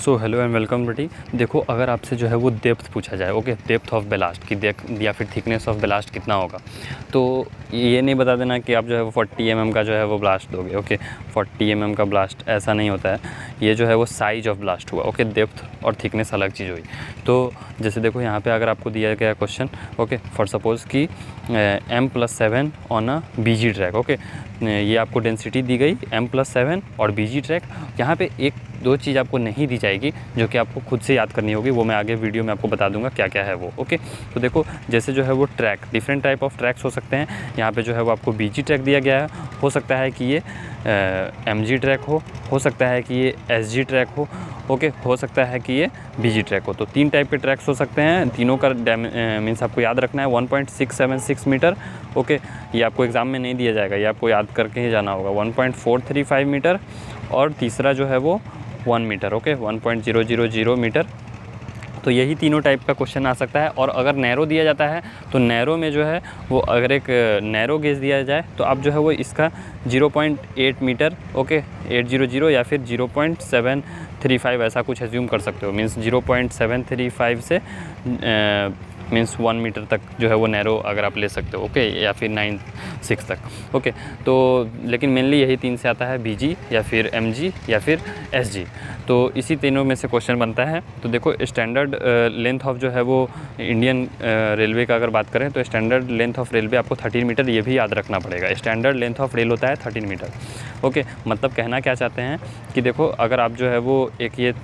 So hello and welcome बेटी। देखो, अगर आपसे जो है वो डेप्थ पूछा जाए, ओके, डेप्थ ऑफ ब्लास्ट की या फिर थिकनेस ऑफ ब्लास्ट कितना होगा, तो ये नहीं बता देना कि आप जो है वो 40 mm का जो है वो ब्लास्ट दोगे। ओके, 40 mm का ब्लास्ट ऐसा नहीं होता है, ये जो है वो साइज ऑफ ब्लास्ट हुआ। ओके, डेप्थ और थिकनेस अलग चीज़ हुई। तो जैसे देखो यहाँ पे अगर आपको दिया गया क्वेश्चन, ओके, फॉर सपोज़ कि M+7 on a BG track. Okay, ये आपको डेंसिटी दी गई M+7 और BG ट्रैक। यहाँ पे एक दो चीज़ आपको नहीं दी जाएगी जो कि आपको खुद से याद करनी होगी, वो मैं आगे वीडियो में आपको बता दूंगा क्या क्या है वो। ओके, तो देखो जैसे जो है वो track, different type of tracks हो सकते हैं। यहाँ पे जो है वो आपको BG ट्रैक दिया गया है, हो सकता है कि ये MG ट्रैक हो सकता है कि ये SG ट्रैक हो, ओके, हो सकता है कि ये BG ट्रैक हो। तो 3 टाइप के ट्रैक्स हो सकते हैं, तीनों का मीन्स आपको याद रखना है। 1.676 मीटर, ओके, ये आपको एग्ज़ाम में नहीं दिया जाएगा, ये आपको याद करके ही जाना होगा। 1.435 मीटर और तीसरा जो है वो 1 मीटर, ओके, 1.000 मीटर। तो यही तीनों टाइप का क्वेश्चन आ सकता है। और अगर नैरो दिया जाता है तो नैरो में जो है वो अगर एक नैरो गेज दिया जाए तो आप जो है वो इसका 0.8 मीटर, ओके, 800 या फिर 0.735 ऐसा कुछ एज्यूम कर सकते हो। मीन्स 0.735 से मीन्स 1 मीटर तक जो है वो नैरो अगर आप ले सकते हो, ओके, या फिर 9.6 तक, ओके। तो लेकिन मेनली यही 3 से आता है, BG या फिर MG या फिर SG। तो इसी तीनों में से क्वेश्चन बनता है। तो देखो स्टैंडर्ड लेंथ ऑफ जो है वो इंडियन रेलवे का अगर बात करें तो स्टैंडर्ड लेंथ ऑफ रेलवे आपको 13 मीटर, ये भी याद रखना पड़ेगा। स्टैंडर्ड लेंथ ऑफ रेल होता है 13 मीटर, ओके। मतलब कहना क्या चाहते हैं कि देखो अगर आप जो है वो एक ये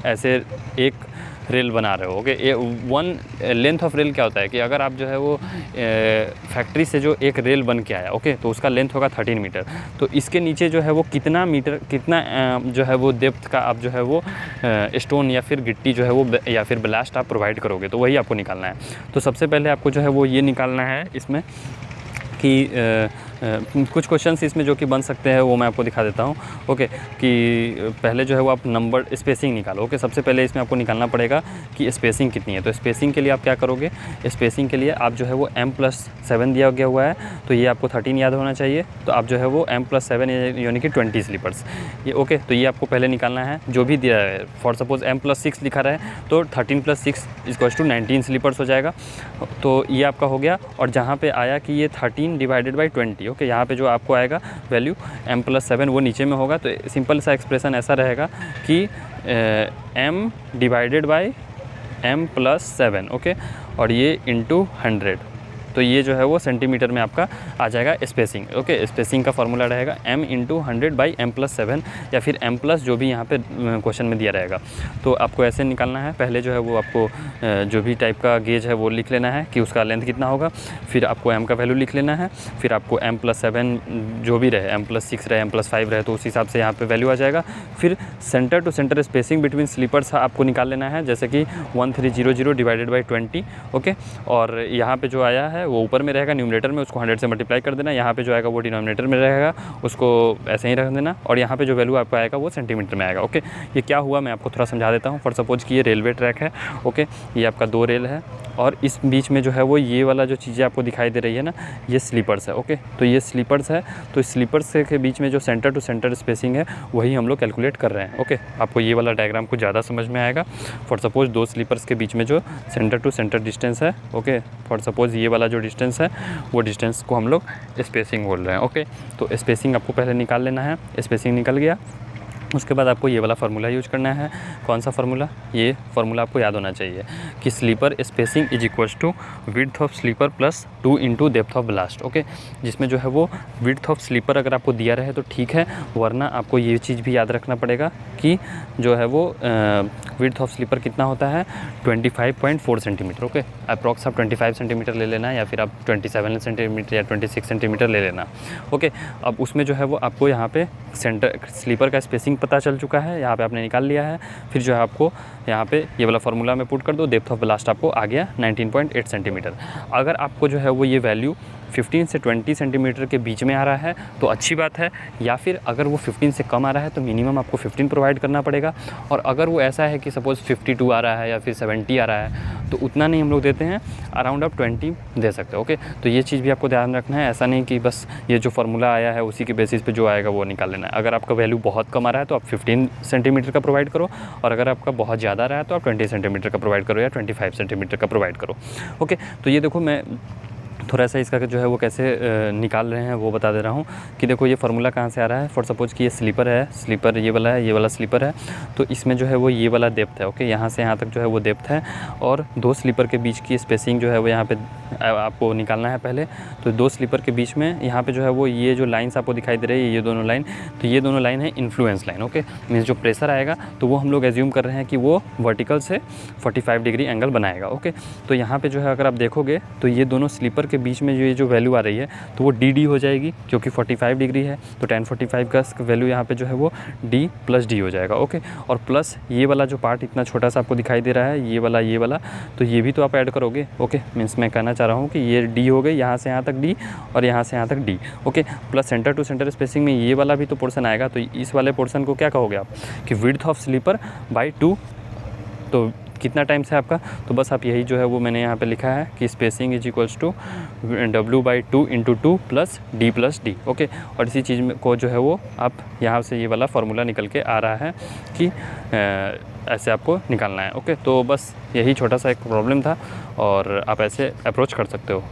ऐसे एक रेल बना रहे हो, ओके, ये वन लेंथ ऑफ रेल क्या होता है कि अगर आप जो है वो फैक्ट्री से जो एक रेल बन के आया, ओके, तो उसका लेंथ होगा 13 मीटर। तो इसके नीचे जो है वो कितना मीटर, कितना जो है वो डेप्थ का आप जो है वो स्टोन या फिर गिट्टी जो है वो या फिर ब्लास्ट आप प्रोवाइड करोगे, तो वही आपको निकालना है। तो सबसे पहले आपको जो है वो ये निकालना है इसमें कि कुछ क्वेश्चंस इसमें जो कि बन सकते हैं वो मैं आपको दिखा देता हूँ, ओके। कि पहले जो है वो आप नंबर स्पेसिंग निकालो, ओके। सबसे पहले इसमें आपको निकालना पड़ेगा कि स्पेसिंग कितनी है। तो स्पेसिंग के लिए आप क्या करोगे, स्पेसिंग के लिए आप जो है वो M+7 दिया गया हुआ है, तो ये आपको 13 याद होना चाहिए। तो आप जो है वो M+7 यानी कि 20 स्लीपर्स, ये, ओके। तो ये आपको पहले निकालना है जो भी दिया है। फॉर सपोज M+6 लिखा रहा है तो 13 + 6 = 19 स्लीपर्स हो जाएगा। तो ये आपका हो गया। और जहाँ पे आया कि ये 13 / 20, ओके, यहाँ पे जो आपको आएगा वैल्यू M+7 वो नीचे में होगा। तो सिंपल सा एक्सप्रेशन ऐसा रहेगा कि M / M+7, ओके, और ये इंटू 100। तो ये जो है वो सेंटीमीटर में आपका आ जाएगा स्पेसिंग, ओके। स्पेसिंग का फॉर्मूला रहेगा M × 100 / M+7 या फिर M+ जो भी यहाँ पे क्वेश्चन में दिया रहेगा। तो आपको ऐसे निकालना है। पहले जो है वो आपको जो भी टाइप का गेज है वो लिख लेना है कि उसका लेंथ कितना होगा, फिर आपको M का वैल्यू लिख लेना है, फिर आपको M+7 जो भी रहे, M+6 रहे, M+5 रहे, तो उस हिसाब से यहाँ पे वैल्यू आ जाएगा। फिर centre to centre spacing between sleepers आपको निकाल लेना है, जैसे कि 1300 / 20, ओके। और यहाँ पे जो आया है वो ऊपर में रहेगा न्यूमरेटर में, उसको 100 से मल्टीप्लाई कर देना। यहाँ पे जो आएगा वो डिनोमिनेटर में रहेगा, उसको ऐसे ही रख देना। और यहाँ पे जो वैल्यू आपका आएगा वो सेंटीमीटर में आएगा, ओके। ये क्या हुआ मैं आपको थोड़ा समझा देता हूँ। फॉर सपोज कि ये रेलवे ट्रैक है, ओके, ये आपका 2 रेल है और इस बीच में जो है वो ये वाला जो चीज़ें आपको दिखाई दे रही है ना, ये स्लीपर्स है, ओके। तो ये स्लीपर्स है, तो स्लीपर्स के बीच में जो सेंटर टू सेंटर स्पेसिंग है वही हम लोग कैलकुलेट कर रहे हैं, ओके। आपको ये वाला डायग्राम कुछ ज़्यादा समझ में आएगा। फॉर सपोज 2 स्लीपर्स के बीच में जो सेंटर टू सेंटर डिस्टेंस है, ओके, फॉर सपोज ये वाला जो डिस्टेंस है वो डिस्टेंस को हम लोग स्पेसिंग बोल रहे हैं, ओके। तो स्पेसिंग आपको पहले निकाल लेना है। स्पेसिंग निकल गया, उसके बाद आपको ये वाला फार्मूला यूज करना है। कौन सा फार्मूला, ये फार्मूला आपको याद होना चाहिए कि sleeper spacing = width of sleeper + 2 × depth of ballast, okay. जिसमें जो है वो विड्थ ऑफ स्लीपर अगर आपको दिया रहे तो ठीक है, वरना आपको ये चीज़ भी याद रखना पड़ेगा कि जो है वो विड्थ ऑफ स्लीपर कितना होता है, 25.4 सेंटीमीटर, ओके। अप्रॉक्स आप 25 सेंटीमीटर ले लेना या फिर आप 27 सेंटीमीटर या 26 सेंटीमीटर ले लेना, ओके। अब उसमें जो है वो आपको यहाँ पे सेंटर स्लीपर का स्पेसिंग पता चल चुका है, यहाँ पे आपने निकाल लिया है। फिर जो है आपको यहाँ पे ये वाला फार्मूला में पुट कर दो, डेप्थ ऑफ ब्लास्ट आपको आ गया 19.8 सेंटीमीटर। अगर आपको जो है वो ये वैल्यू 15 से 20 सेंटीमीटर के बीच में आ रहा है तो अच्छी बात है, या फिर अगर वो 15 से कम आ रहा है तो मिनिमम आपको 15 प्रोवाइड करना पड़ेगा। और अगर वो ऐसा है कि सपोज़ 52 आ रहा है या फिर 70 आ रहा है तो उतना नहीं हम लोग देते हैं, अराउंड आप 20 दे सकते हो। ओके, तो ये चीज़ भी आपको ध्यान रखना है। ऐसा नहीं कि बस ये जो फार्मूला आया है उसी के बेसिस पे जो आएगा वो निकाल लेना है। अगर आपका वैल्यू बहुत कम आ रहा है तो आप 15 सेंटीमीटर का प्रोवाइड करो, और अगर आपका बहुत ज़्यादा रहा है तो आप 20 सेंटीमीटर का प्रोवाइड करो या 25 सेंटीमीटर का प्रोवाइड करो। ओके, तो ये देखो मैं थोड़ा सा इसका जो है वो कैसे निकाल रहे हैं वो बता दे रहा हूँ कि देखो ये फार्मूला कहाँ से आ रहा है। फॉर सपोज कि ये स्लीपर है, स्लीपर ये वाला है, ये वाला स्लीपर है, तो इसमें जो है वो ये वाला डेप्थ है। ओके, यहाँ से यहाँ तक जो है वो डेप्थ है, और दो स्लीपर के बीच की स्पेसिंग जो है वो यहाँ पे आपको निकालना है पहले। तो दो स्लीपर के बीच में यहाँ पे जो है वो ये जो लाइन्स आपको दिखाई दे रही है, ये दोनों लाइन, तो ये दोनों लाइन है इन्फ्लुएंस लाइन। ओके, मीन्स जो प्रेशर आएगा तो वो हम लोग एज्यूम कर रहे हैं कि वो वर्टिकल से 45 डिग्री एंगल बनाएगा। ओके, तो यहाँ पे जो है अगर आप देखोगे तो ये दोनों स्लीपर के बीच में जो ये जो वैल्यू आ रही है तो वो डी हो जाएगी, क्योंकि 45 डिग्री है तो tan 45 का वैल्यू यहाँ पे जो है वो d + d हो जाएगा। ओके, और प्लस ये वाला जो पार्ट इतना छोटा सा आपको दिखाई दे रहा है, ये वाला, तो ये भी तो आप ऐड करोगे। ओके, मीन्स मैं कहना चाह रहा हूँ कि ये d हो गई, यहाँ से यहाँ तक d और यहाँ से यहाँ तक d। Okay, plus centre to centre spacing में ये वाला भी तो पोर्शन आएगा, तो इस वाले पोर्शन को क्या कहोगे आप कि विड्थ ऑफ स्लीपर बाई 2। तो कितना टाइम्स है आपका, तो बस आप यही जो है वो मैंने यहाँ पे लिखा है कि spacing is equals to W/2 × 2 + D + D। Okay, और इसी चीज़ में को जो है वो आप यहाँ से ये वाला फार्मूला निकल के आ रहा है कि ऐसे आपको निकालना है। ओके, तो बस यही छोटा सा एक प्रॉब्लम था और आप ऐसे अप्रोच कर सकते हो।